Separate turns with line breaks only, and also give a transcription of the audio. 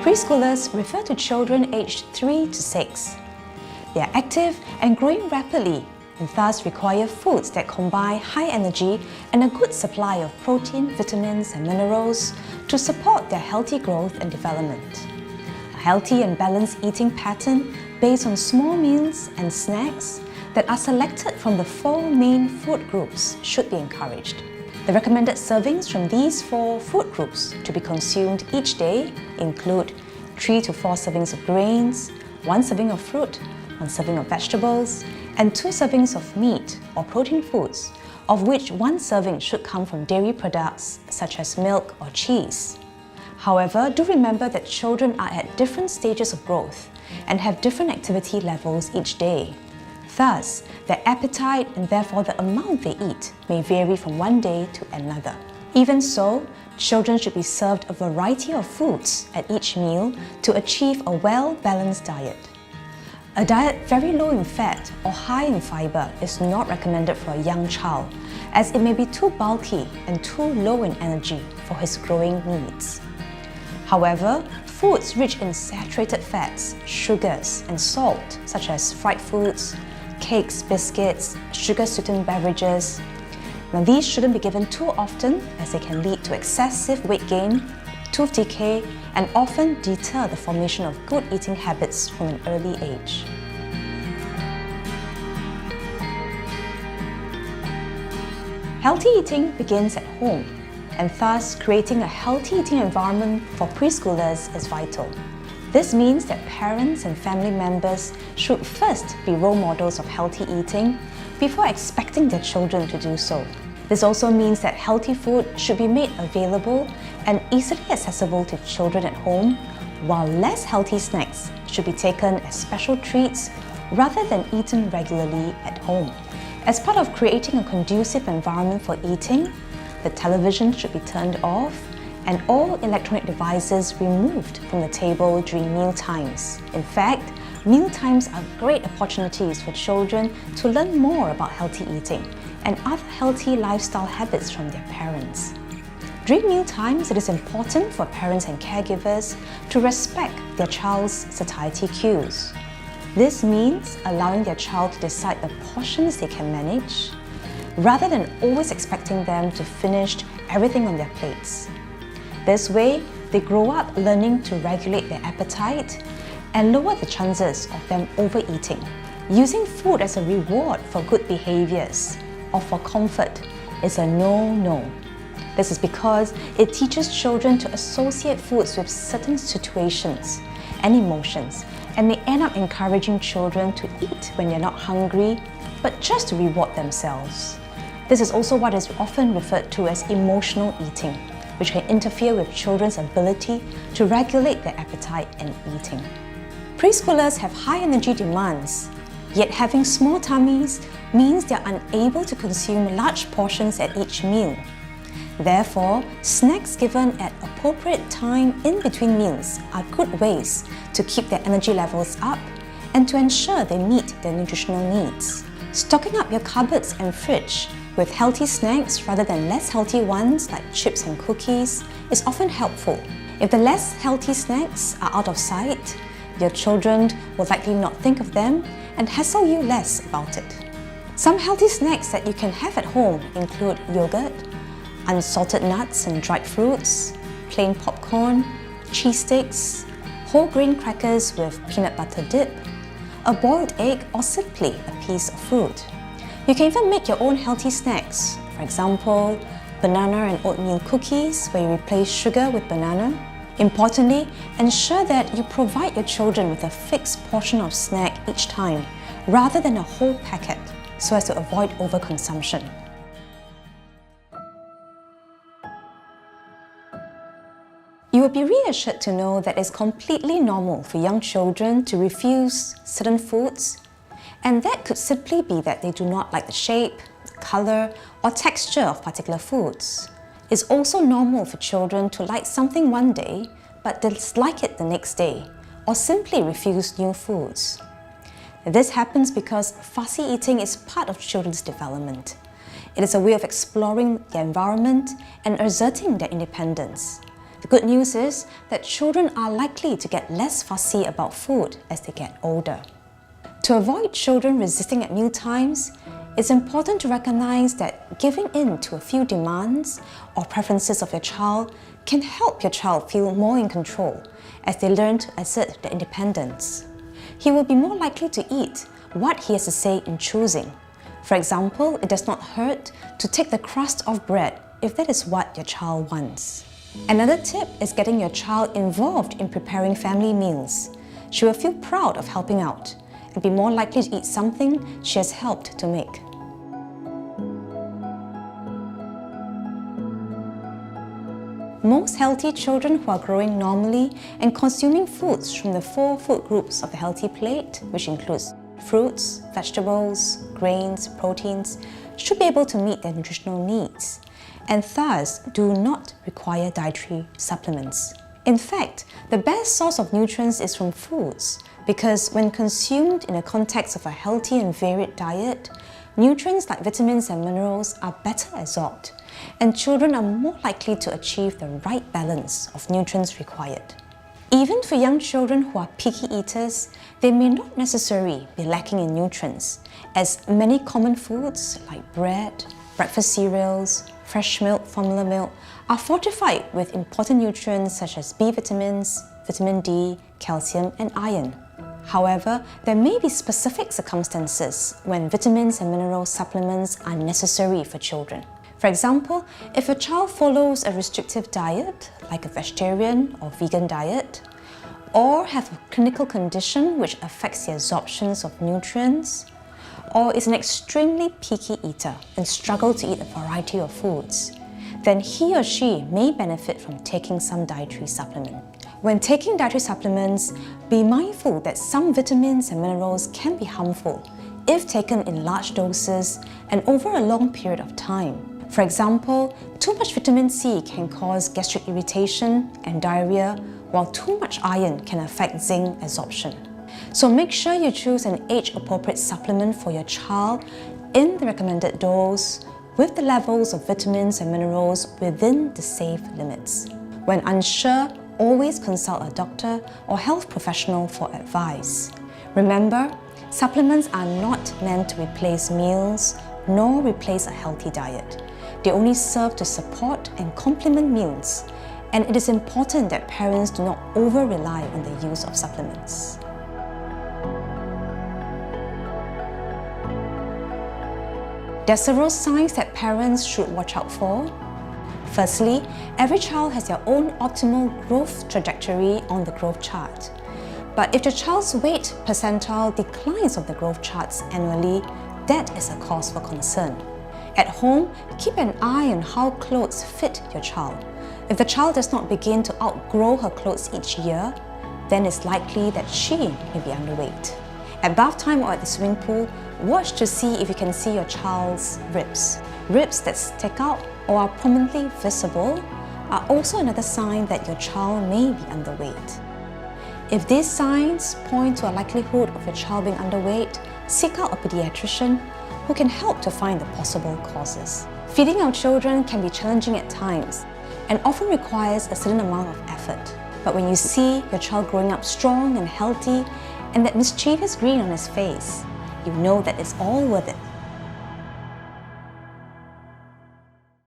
Preschoolers refer to children aged 3 to 6. They are active and growing rapidly and thus require foods that combine high energy and a good supply of protein, vitamins and minerals to support their healthy growth and development. A healthy and balanced eating pattern based on small meals and snacks that are selected from the 4 main food groups should be encouraged. The recommended servings from these 4 food groups to be consumed each day include 3 to 4 servings of grains, 1 serving of fruit, 1 serving of vegetables, and 2 servings of meat or protein foods, of which 1 serving should come from dairy products such as milk or cheese. However, do remember that children are at different stages of growth and have different activity levels each day. Thus, their appetite and therefore the amount they eat may vary from one day to another. Even so, children should be served a variety of foods at each meal to achieve a well-balanced diet. A diet very low in fat or high in fiber is not recommended for a young child, as it may be too bulky and too low in energy for his growing needs. However, foods rich in saturated fats, sugars, and salt, such as fried foods, cakes, biscuits, sugar-sweetened beverages. Now, these shouldn't be given too often as they can lead to excessive weight gain, tooth decay, and often deter the formation of good eating habits from an early age. Healthy eating begins at home, and thus creating a healthy eating environment for preschoolers is vital. This means that parents and family members should first be role models of healthy eating before expecting their children to do so. This also means that healthy food should be made available and easily accessible to children at home, while less healthy snacks should be taken as special treats rather than eaten regularly at home. As part of creating a conducive environment for eating, the television should be turned off and all electronic devices removed from the table during meal times. In fact, meal times are great opportunities for children to learn more about healthy eating and other healthy lifestyle habits from their parents. During meal times, it is important for parents and caregivers to respect their child's satiety cues. This means allowing their child to decide the portions they can manage, rather than always expecting them to finish everything on their plates. This way, they grow up learning to regulate their appetite and lower the chances of them overeating. Using food as a reward for good behaviors or for comfort is a no-no. This is because it teaches children to associate foods with certain situations and emotions, and may end up encouraging children to eat when they're not hungry, but just to reward themselves. This is also what is often referred to as emotional eating, which can interfere with children's ability to regulate their appetite and eating. Preschoolers have high energy demands, yet having small tummies means they are unable to consume large portions at each meal. Therefore, snacks given at appropriate time in between meals are good ways to keep their energy levels up and to ensure they meet their nutritional needs. Stocking up your cupboards and fridge with healthy snacks rather than less healthy ones like chips and cookies is often helpful. If the less healthy snacks are out of sight, your children will likely not think of them and hassle you less about it. Some healthy snacks that you can have at home include yogurt, unsalted nuts and dried fruits, plain popcorn, cheese sticks, whole grain crackers with peanut butter dip, a boiled egg, or simply a piece of fruit. You can even make your own healthy snacks. For example, banana and oatmeal cookies where you replace sugar with banana. Importantly, ensure that you provide your children with a fixed portion of snack each time rather than a whole packet so as to avoid overconsumption. You will be reassured to know that it's completely normal for young children to refuse certain foods, and that could simply be that they do not like the shape, color, or texture of particular foods. It's also normal for children to like something one day but dislike it the next day, or simply refuse new foods. This happens because fussy eating is part of children's development. It is a way of exploring their environment and asserting their independence. The good news is that children are likely to get less fussy about food as they get older. To avoid children resisting at meal times, it's important to recognize that giving in to a few demands or preferences of your child can help your child feel more in control as they learn to assert their independence. He will be more likely to eat what he has to say in choosing. For example, it does not hurt to take the crust off bread if that is what your child wants. Another tip is getting your child involved in preparing family meals. She will feel proud of helping out and be more likely to eat something she has helped to make. Most healthy children who are growing normally and consuming foods from the 4 food groups of the healthy plate, which includes fruits, vegetables, grains, proteins, should be able to meet their nutritional needs and thus do not require dietary supplements. In fact, the best source of nutrients is from foods because when consumed in the context of a healthy and varied diet, nutrients like vitamins and minerals are better absorbed, and children are more likely to achieve the right balance of nutrients required. Even for young children who are picky eaters, they may not necessarily be lacking in nutrients, as many common foods like bread, breakfast cereals, fresh milk, formula milk are fortified with important nutrients such as B vitamins, vitamin D, calcium, and iron. However, there may be specific circumstances when vitamins and mineral supplements are necessary for children. For example, if a child follows a restrictive diet, like a vegetarian or vegan diet, or have a clinical condition which affects the absorptions of nutrients, or is an extremely picky eater and struggles to eat a variety of foods, then he or she may benefit from taking some dietary supplement. When taking dietary supplements, be mindful that some vitamins and minerals can be harmful if taken in large doses and over a long period of time. For example, too much vitamin C can cause gastric irritation and diarrhea, while too much iron can affect zinc absorption. So make sure you choose an age-appropriate supplement for your child in the recommended dose with the levels of vitamins and minerals within the safe limits. When unsure, always consult a doctor or health professional for advice. Remember, supplements are not meant to replace meals nor replace a healthy diet. They only serve to support and complement meals, and it is important that parents do not over-rely on the use of supplements. There are several signs that parents should watch out for. Firstly, every child has their own optimal growth trajectory on the growth chart. But if your child's weight percentile declines on the growth charts annually, that is a cause for concern. At home, keep an eye on how clothes fit your child. If the child does not begin to outgrow her clothes each year, then it's likely that she may be underweight. At bath time or at the swimming pool, watch to see if you can see your child's ribs. Ribs that stick out or are prominently visible are also another sign that your child may be underweight. If these signs point to a likelihood of your child being underweight, seek out a pediatrician who can help to find the possible causes. Feeding our children can be challenging at times and often requires a certain amount of effort. But when you see your child growing up strong and healthy and that mischievous grin on his face, you know that it's all worth it.